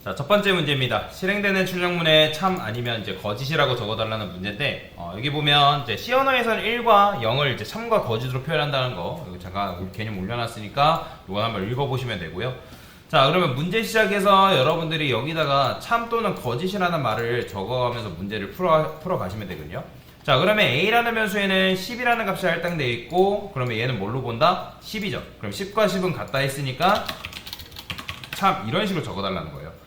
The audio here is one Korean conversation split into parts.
자, 첫 번째 문제입니다. 실행되는 출력문에 참 아니면 이제 거짓이라고 적어달라는 문제인데, 여기 보면 이제 C 언어에서는 1과 0을 이제 참과 거짓으로 표현한다는 거, 여기 잠깐 개념 올려놨으니까 이건 한번 읽어보시면 되고요. 자, 그러면 문제 시작해서 여러분들이 여기다가 참 또는 거짓이라는 말을 적어가면서 문제를 풀어가시면 되거든요. 자, 그러면 A라는 변수에는 10이라는 값이 할당되어 있고, 그러면 얘는 뭘로 본다? 10이죠. 그럼 10과 10은 같다 했으니까 참 이런 식으로 적어달라는 거예요.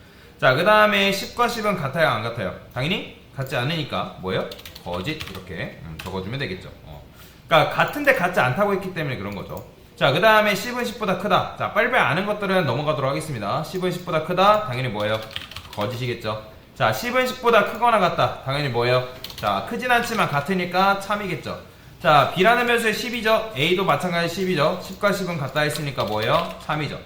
자, 그 다음에 10과 10은 같아요, 안 같아요? 당연히 같지 않으니까 뭐예요? 거짓 이렇게 적어주면 되겠죠. 그러니까 같은데 같지 않다고 했기 때문에 그런 거죠. 자, 그 다음에 10은 10보다 크다. 자, 빨리빨리 아는 것들은 넘어가도록 하겠습니다. 10은 10보다 크다. 당연히 뭐예요? 거짓이겠죠. 자, 10은 10보다 크거나 같다. 당연히 뭐예요? 자, 크진 않지만 같으니까 참이겠죠. 자, B라는 변수의 10이죠. A도 마찬가지 10이죠. 10과 10은 같다 했으니까 뭐예요? 참이죠.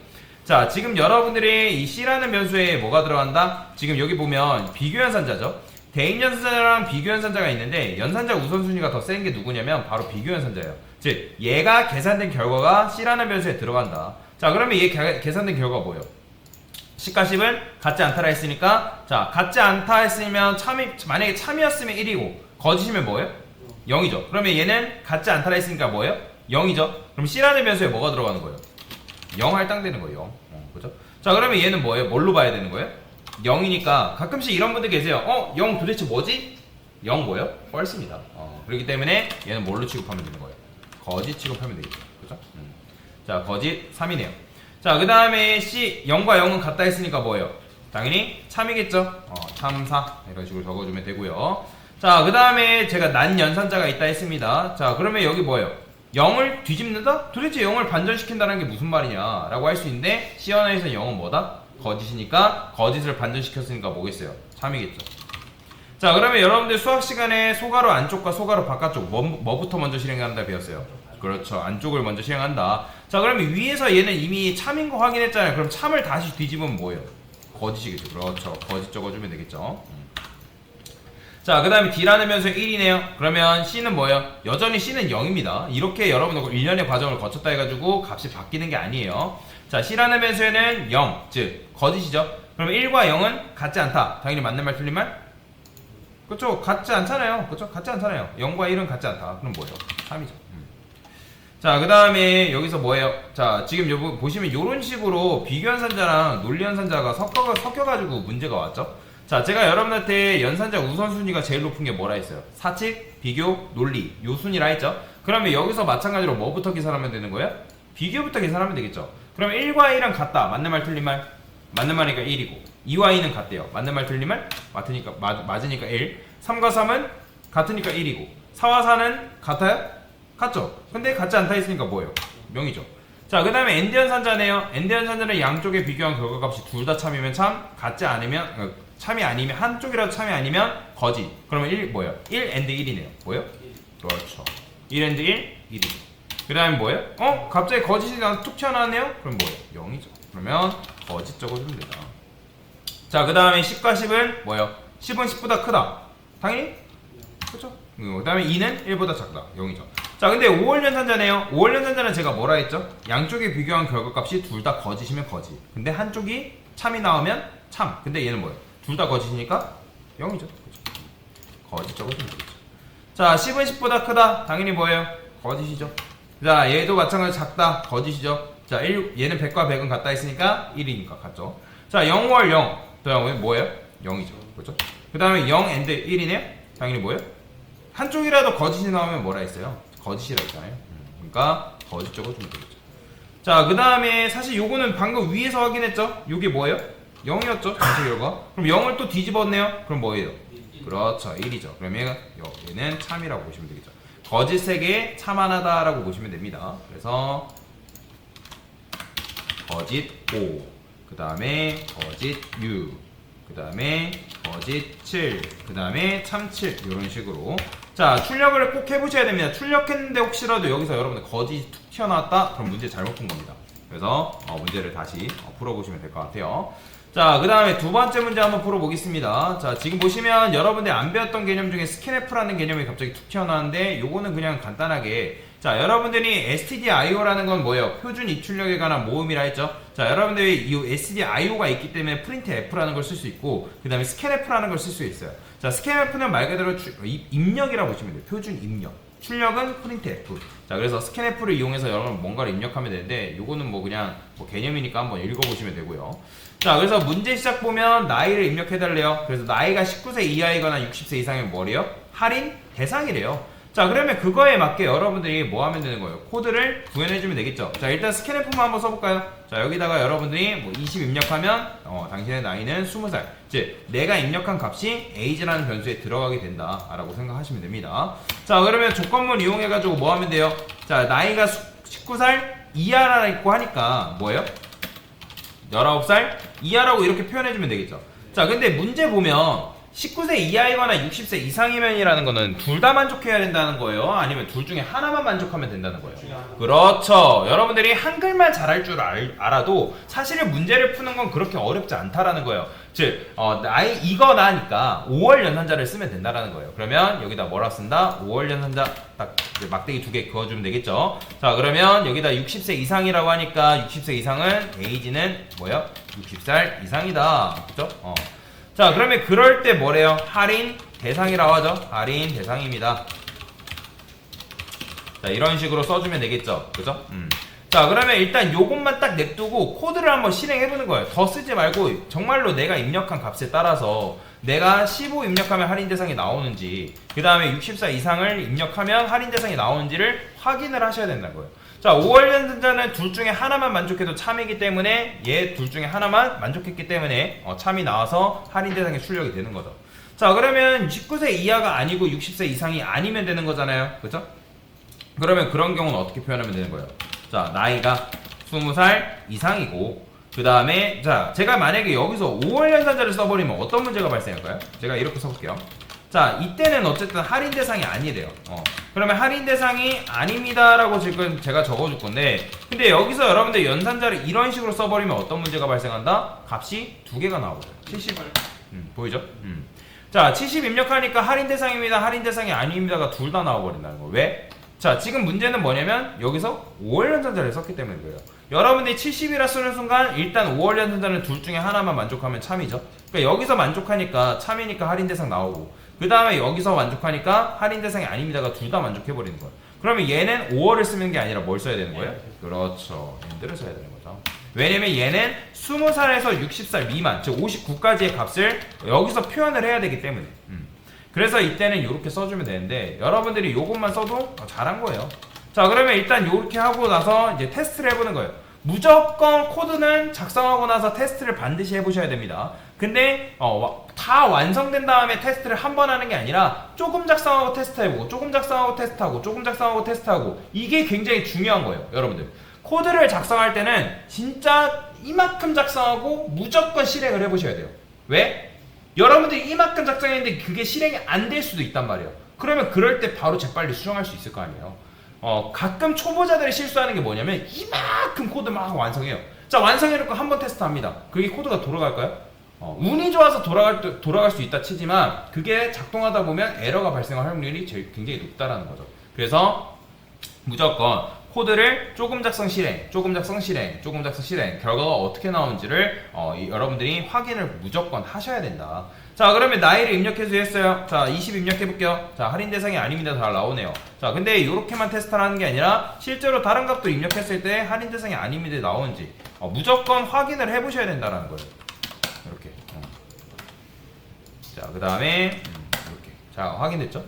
자, 지금 여러분들이 이 C라는 변수에 뭐가 들어간다? 지금 여기 보면 비교연산자죠. 대인연산자랑 비교연산자가 있는데 연산자 우선순위가 더 센 게 누구냐면 바로 비교연산자예요. 즉 얘가 계산된 결과가 C라는 변수에 들어간다. 자, 그러면 얘 계산된 결과가 뭐예요? 10과 10은 같지 않다라 했으니까, 자, 같지 않다 했으면 만약에 참이었으면 1이고 거짓이면 뭐예요? 0이죠. 그러면 얘는 같지 않다라 했으니까 뭐예요? 0이죠. 그럼 C라는 변수에 뭐가 들어가는 거예요? 0 할당되는 거예요. 그죠? 자, 그러면 얘는 뭐예요? 뭘로 봐야 되는 거예요? 0이니까 가끔씩 이런 분들 계세요. 0 도대체 뭐지? 0 뭐예요? false입니다. 그렇기 때문에 얘는 뭘로 취급하면 되는 거예요? 거짓 취급하면 되겠죠. 그죠? 자, 거짓 3이네요. 자, 그 다음에 C 0과 0은 같다 했으니까 뭐예요? 당연히 참이겠죠. 참사 이런 식으로 적어주면 되고요. 자, 그 다음에 제가 난연산자가 있다 했습니다. 자, 그러면 여기 뭐예요? 0을 뒤집는다? 도대체 0을 반전시킨다는 게 무슨 말이냐 라고 할 수 있는데, C 언어에서 0은 뭐다? 거짓이니까 거짓을 반전시켰으니까 뭐겠어요? 참이겠죠. 자, 그러면 여러분들 수학 시간에 소가로 안쪽과 소가로 바깥쪽 뭐부터 먼저 실행한다 배웠어요? 그렇죠, 안쪽을 먼저 실행한다. 자, 그러면 위에서 얘는 이미 참인 거 확인했잖아요. 그럼 참을 다시 뒤집으면 뭐예요? 거짓이겠죠. 그렇죠, 거짓 적어주면 되겠죠. 자, 그 다음에 D라는 변수 1이네요. 그러면 C는 뭐예요? 여전히 C는 0입니다. 이렇게 여러분들 1년의 과정을 거쳤다 해가지고 값이 바뀌는 게 아니에요. 자, C라는 변수에는 0, 즉 거짓이죠. 그러면 1과 0은 같지 않다. 당연히 맞는 말 틀린 말? 그렇죠, 같지 않잖아요. 그렇죠, 같지 않잖아요. 0과 1은 같지 않다. 그럼 뭐예요? 3이죠. 자, 그 다음에 여기서 뭐예요? 자, 지금 여기 보시면 이런 식으로 비교연산자랑 논리연산자가 섞여가지고 문제가 왔죠. 자, 제가 여러분한테 연산자 우선순위가 제일 높은 게 뭐라 했어요? 사칙, 비교, 논리, 요 순위라 했죠? 그러면 여기서 마찬가지로 뭐부터 계산하면 되는 거예요? 비교부터 계산하면 되겠죠? 그러면 1과 1은 같다. 맞는 말 틀린 말? 맞는 말이니까 1이고, 2와 2는 같대요. 맞는 말 틀린 말? 맞으니까 1. 3과 3은 같으니까 1이고, 4와 4는 같아요? 같죠? 근데 같지 않다 했으니까 뭐예요? 0이죠. 자, 그 다음에 엔드 연산자네요. 엔드 연산자는 양쪽에 비교한 결과값이 둘 다 참이면 참, 같지 않으면 참이 아니면, 한쪽이라도 참이 아니면 거짓. 그러면 1 뭐예요? 1 and 1이네요. 뭐예요? 그렇죠. 1 and 1, 1이죠. 그 다음에 뭐예요? 갑자기 거짓이 툭 튀어나왔네요? 그럼 뭐예요? 0이죠. 그러면 거짓 적어주면 된다. 자, 그 다음에 10과 10은 뭐예요? 10은 10보다 크다. 당연히? 그렇죠. 그 다음에 2는 1보다 작다. 0이죠. 자, 근데 5월 연산자네요. 5월 연산자는 제가 뭐라 했죠? 양쪽에 비교한 결과값이 둘 다 거짓이면 거짓. 근데 한쪽이 참이 나오면 참. 근데 얘는 뭐예요? 둘 다 거짓이니까 0이죠. 그렇죠. 거짓 적어주면 되겠죠. 자, 10은 10보다 크다. 당연히 뭐예요? 거짓이죠. 자, 얘도 마찬가지로 작다. 거짓이죠. 자, 얘는 100과 100은 같다 했으니까 1이니까 같죠. 자, 0월 0. 다음에 뭐예요? 0이죠. 그렇죠? 그 다음에 0 and 1이네요. 당연히 뭐예요? 한쪽이라도 거짓이 나오면 뭐라 했어요? 거짓이라 했잖아요. 그러니까 거짓 적어주면 되겠죠. 자, 그 다음에 사실 요거는 방금 위에서 확인했죠? 요게 뭐예요? 0이었죠? 전체 결과. 그럼 0을 또 뒤집었네요? 그럼 뭐예요? 그렇죠, 1이죠. 그러면 얘는 참이라고 보시면 되겠죠. 거짓 3개, 참 하나다라고 보시면 됩니다. 그래서 거짓 5, 그 다음에 거짓 6, 그 다음에 거짓 7, 그 다음에 참 7, 이런 식으로. 자, 출력을 꼭 해보셔야 됩니다. 출력했는데 혹시라도 여기서 여러분들 거짓이 툭 튀어나왔다? 그럼 문제 잘못 푼 겁니다. 그래서 문제를 다시 풀어보시면 될 것 같아요. 자, 그 다음에 두 번째 문제 한번 풀어보겠습니다. 자, 지금 보시면 여러분들 안 배웠던 개념 중에 스캔F라는 개념이 갑자기 툭 튀어나왔는데 요거는 그냥 간단하게, 자, 자, 여러분들이 stdio라는 건 뭐예요? 표준 입출력에 관한 모음이라 했죠. 자, 여러분들이 이 stdio가 있기 때문에 printf라는 걸 쓸 수 있고, 그 다음에 scanf라는 걸 쓸 수 있어요. 자, scanf는 말 그대로 입력이라고 보시면 돼요. 표준 입력. 출력은 printf. 자, 그래서 scanf를 이용해서 여러분 뭔가를 입력하면 되는데, 요거는 뭐 그냥 뭐 개념이니까 한번 읽어보시면 되고요. 자, 그래서 문제 시작 보면 나이를 입력해달래요. 그래서 나이가 19세 이하이거나 60세 이상이면 뭐래요? 할인 대상이래요. 자, 그러면 그거에 맞게 여러분들이 뭐 하면 되는 거예요? 코드를 구현해주면 되겠죠. 자, 일단 스캔F만 한번 써볼까요? 자, 여기다가 여러분들이 뭐 20 입력하면 당신의 나이는 20살. 즉, 내가 입력한 값이 age라는 변수에 들어가게 된다 라고 생각하시면 됩니다. 자, 그러면 조건문 이용해가지고 뭐 하면 돼요? 자, 나이가 19살 이하라 있고 하니까 뭐예요? 19살 이하라고 이렇게 표현해주면 되겠죠. 자, 근데 문제 보면 19세 이하이거나 60세 이상이면이라는 거는 둘 다 만족해야 된다는 거예요? 아니면 둘 중에 하나만 만족하면 된다는 거예요? 그렇죠. 여러분들이 한글만 잘할 줄 알아도 사실은 문제를 푸는 건 그렇게 어렵지 않다라는 거예요. 즉, 나이 이거나니까 5월 연산자를 쓰면 된다라는 거예요. 그러면 여기다 뭐라 쓴다? 5월 연산자 딱 막대기 2개 그어주면 되겠죠. 자, 그러면 여기다 60세 이상이라고 하니까 60세 이상은 age는 뭐예요? 60살 이상이다. 그죠? 자, 그러면 그럴 때 뭐래요? 할인 대상이라고 하죠. 할인 대상입니다. 자, 이런 식으로 써주면 되겠죠. 그죠? 자, 그러면 일단 요것만 딱 냅두고 코드를 한번 실행해보는 거예요. 더 쓰지 말고 정말로 내가 입력한 값에 따라서 내가 15 입력하면 할인 대상이 나오는지, 그 다음에 60살 이상을 입력하면 할인 대상이 나오는지를 확인을 하셔야 된다는 거예요. 자, 5월 연산자는 둘 중에 하나만 만족해도 참이기 때문에 얘 둘 중에 하나만 만족했기 때문에 참이 나와서 할인 대상에 출력이 되는 거죠. 자, 그러면 19세 이하가 아니고 60세 이상이 아니면 되는 거잖아요. 그죠? 그러면 그런 경우는 어떻게 표현하면 되는 거예요? 자, 나이가 20살 이상이고, 그 다음에 자, 제가 만약에 여기서 5월 연산자를 써버리면 어떤 문제가 발생할까요? 제가 이렇게 써볼게요. 자, 이때는 어쨌든 할인 대상이 아니래요. 그러면 할인 대상이 아닙니다라고 지금 제가 적어줄 건데, 근데 여기서 여러분들 연산자를 이런 식으로 써버리면 어떤 문제가 발생한다? 값이 두 개가 나오거든요. 70. 보이죠? 자, 70 입력하니까 할인 대상입니다, 할인 대상이 아닙니다가 둘 다 나와버린다는 거. 왜? 자, 지금 문제는 뭐냐면 여기서 5월 연산자를 썼기 때문에 그래요. 여러분들이 70이라 쓰는 순간 일단 5월 연산자는 둘 중에 하나만 만족하면 참이죠. 그러니까 여기서 만족하니까 참이니까 할인 대상 나오고, 그 다음에 여기서 만족하니까 할인 대상이 아닙니다가 둘 다 만족해버리는 거예요. 그러면 얘는 5월을 쓰는 게 아니라 뭘 써야 되는 거예요? 그렇죠. 엔드를 써야 되는 거죠. 왜냐면 얘는 20살에서 60살 미만, 즉 59까지의 값을 여기서 표현을 해야 되기 때문에. 그래서 이때는 이렇게 써주면 되는데, 여러분들이 요것만 써도 잘한 거예요. 자, 그러면 일단 이렇게 하고 나서 이제 테스트를 해보는 거예요. 무조건 코드는 작성하고 나서 테스트를 반드시 해보셔야 됩니다. 근데 다 완성된 다음에 테스트를 한 번 하는 게 아니라 조금 작성하고 테스트해보고, 조금 작성하고 테스트하고, 조금 작성하고 테스트하고, 이게 굉장히 중요한 거예요. 여러분들 코드를 작성할 때는 진짜 이만큼 작성하고 무조건 실행을 해보셔야 돼요. 왜? 여러분들이 이만큼 작성했는데 그게 실행이 안 될 수도 있단 말이에요. 그러면 그럴 때 바로 재빨리 수정할 수 있을 거 아니에요. 가끔 초보자들이 실수하는 게 뭐냐면 이만큼 코드 막 완성해요. 자, 완성해놓고 한번 테스트합니다. 그게 코드가 돌아갈까요? 운이 좋아서 돌아갈 수 있다 치지만, 그게 작동하다 보면 에러가 발생할 확률이 굉장히 높다라는 거죠. 그래서 무조건 코드를 조금 작성 실행, 조금 작성 실행, 조금 작성 실행, 결과가 어떻게 나오는지를 여러분들이 확인을 무조건 하셔야 된다. 자, 그러면 나이를 입력해서 했어요. 자, 20 입력해볼게요. 자, 할인 대상이 아닙니다. 다 나오네요. 자, 근데 이렇게만 테스트를 하는 게 아니라 실제로 다른 값도 입력했을 때 할인 대상이 아닙니다 나오는지 무조건 확인을 해보셔야 된다는 거예요. 이렇게. 자, 그 다음에 이렇게. 자, 확인됐죠?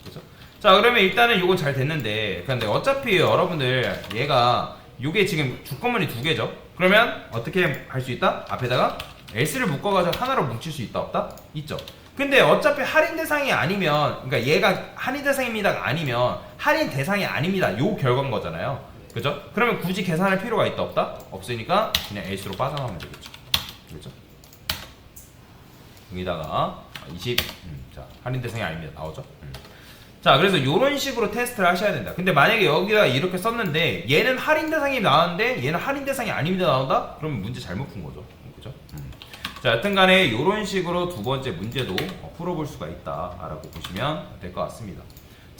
그렇죠? 자, 그러면 일단은 요건 잘 됐는데, 근데 어차피 여러분들 얘가 요게 지금 주권문이 두 개죠? 그러면 어떻게 할 수 있다? 앞에다가 S를 묶어가지고 하나로 뭉칠 수 있다 없다? 있죠. 근데 어차피 할인 대상이 아니면, 그러니까 얘가 할인 대상입니다가 아니면 할인 대상이 아닙니다 요 결과인 거잖아요. 그죠? 그러면 굳이 계산할 필요가 있다 없다? 없으니까 그냥 S로 빠져나가면 되겠죠. 그렇죠? 여기다가 20 자, 할인 대상이 아닙니다 나오죠? 자, 그래서 이런 식으로 테스트를 하셔야 된다. 근데 만약에 여기다 이렇게 썼는데 얘는 할인 대상이 나왔는데 얘는 할인 대상이 아닙니다 나온다? 그러면 문제 잘못 푼 거죠. 그죠? 자, 여튼간에 이런 식으로 두 번째 문제도 풀어볼 수가 있다라고 보시면 될 것 같습니다.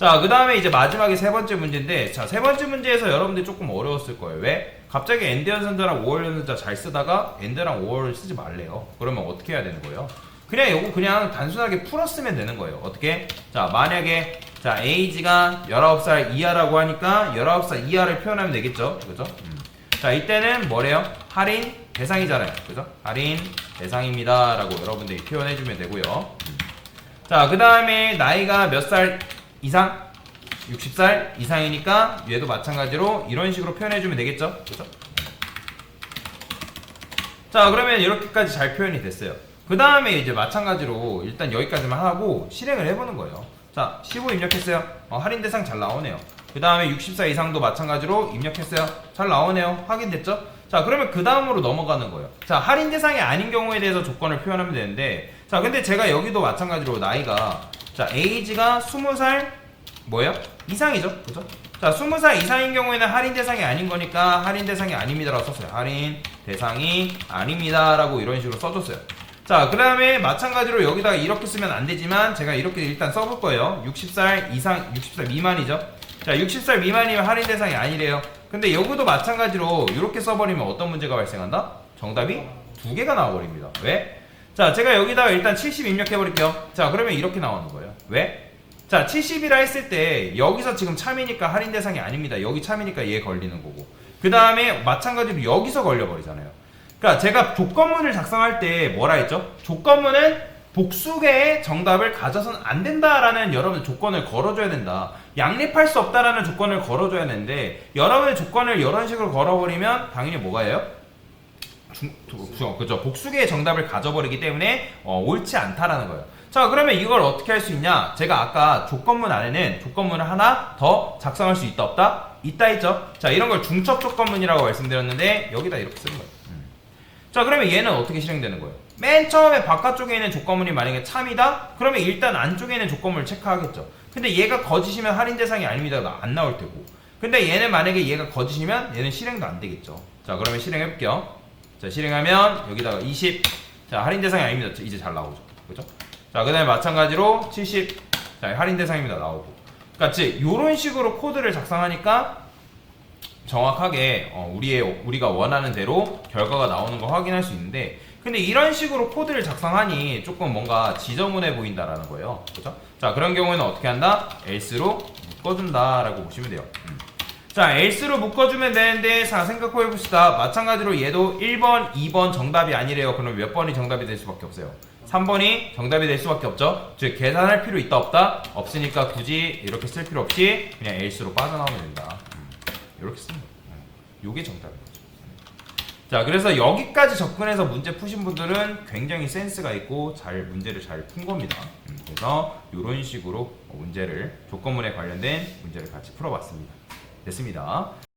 자, 그 다음에 이제 마지막에 세 번째 문제인데, 자, 세 번째 문제에서 여러분들이 조금 어려웠을 거예요. 왜? 갑자기 엔드 연산자랑 5월 연산자 잘 쓰다가 엔드랑 5월을 쓰지 말래요. 그러면 어떻게 해야 되는 거예요? 그냥 요거 그냥 단순하게 풀었으면 되는 거예요. 어떻게? 자, 만약에 자, 에이지가 19살 이하라고 하니까 19살 이하를 표현하면 되겠죠? 그죠? 자, 이때는 뭐래요? 할인 대상이잖아요. 그죠? 할인 대상입니다. 라고 여러분들이 표현해주면 되고요. 자, 그 다음에 나이가 몇 살 이상? 60살 이상이니까 얘도 마찬가지로 이런 식으로 표현해주면 되겠죠? 그죠? 자, 그러면 이렇게까지 잘 표현이 됐어요. 그 다음에 이제 마찬가지로 일단 여기까지만 하고 실행을 해보는 거예요. 자, 15 입력했어요. 할인 대상 잘 나오네요. 그 다음에 60살 이상도 마찬가지로 입력했어요. 잘 나오네요. 확인됐죠? 자, 그러면 그 다음으로 넘어가는 거예요. 자, 할인 대상이 아닌 경우에 대해서 조건을 표현하면 되는데, 자, 근데 제가 여기도 마찬가지로 나이가, 자, 에이지가 20살 뭐예요? 이상이죠. 그죠? 자, 20살 이상인 경우에는 할인 대상이 아닌 거니까 할인 대상이 아닙니다라고 썼어요. 할인 대상이 아닙니다라고 이런 식으로 써줬어요. 자, 그 다음에 마찬가지로 여기다가 이렇게 쓰면 안 되지만 제가 이렇게 일단 써볼 거예요. 60살 이상, 60살 미만이죠. 자, 60살 미만이면 할인 대상이 아니래요. 근데 여기도 마찬가지로 이렇게 써버리면 어떤 문제가 발생한다? 정답이 두 개가 나와버립니다. 왜? 자, 제가 여기다가 일단 70 입력해버릴게요. 자, 그러면 이렇게 나오는 거예요. 왜? 자, 70이라 했을 때 여기서 지금 참이니까 할인 대상이 아닙니다. 여기 참이니까 얘 걸리는 거고, 그 다음에 마찬가지로 여기서 걸려버리잖아요. 그러니까 제가 조건문을 작성할 때 뭐라 했죠? 조건문은 복수개의 정답을 가져서는 안 된다라는 여러분의 조건을 걸어줘야 된다. 양립할 수 없다라는 조건을 걸어줘야 되는데, 여러분의 조건을 이런 식으로 걸어버리면 당연히 뭐가 해요? 그죠? 복수개의 정답을 가져버리기 때문에 옳지 않다라는 거예요. 자, 그러면 이걸 어떻게 할 수 있냐? 제가 아까 조건문 안에는 조건문을 하나 더 작성할 수 있다 없다? 있다 했죠? 자, 이런 걸 중첩 조건문이라고 말씀드렸는데 여기다 이렇게 쓰는 거예요. 자, 그러면 얘는 어떻게 실행되는 거예요? 맨 처음에 바깥쪽에 있는 조건문이 만약에 참이다? 그러면 일단 안쪽에 있는 조건문을 체크하겠죠. 근데 얘가 거짓이면 할인 대상이 아닙니다. 안 나올 테고. 근데 얘는 만약에 얘가 거짓이면 얘는 실행도 안 되겠죠. 자, 그러면 실행해볼게요. 자, 실행하면 여기다가 20. 자, 할인 대상이 아닙니다. 이제 잘 나오죠. 그죠? 자, 그 다음에 마찬가지로 70. 자, 할인 대상입니다. 나오고. 그러니까 즉 요런 식으로 코드를 작성하니까 정확하게 우리가 원하는 대로 결과가 나오는 거 확인할 수 있는데, 근데 이런 식으로 코드를 작성하니 조금 뭔가 지저분해 보인다라는 거예요. 그죠? 자, 그런 경우에는 어떻게 한다? else로 묶어준다 라고 보시면 돼요. 자, else로 묶어주면 되는데, 자, 생각해 봅시다. 마찬가지로 얘도 1번, 2번 정답이 아니래요. 그럼 몇 번이 정답이 될 수밖에 없어요? 3번이 정답이 될 수밖에 없죠. 즉 계산할 필요 있다 없다? 없으니까 굳이 이렇게 쓸 필요 없이 그냥 else로 빠져나오면 된다. 이렇게 쓰는 거예요. 요게 정답인 거죠. 자, 그래서 여기까지 접근해서 문제 푸신 분들은 굉장히 센스가 있고 문제를 잘 푼 겁니다. 그래서 이런 식으로 문제를, 조건문에 관련된 문제를 같이 풀어봤습니다. 됐습니다.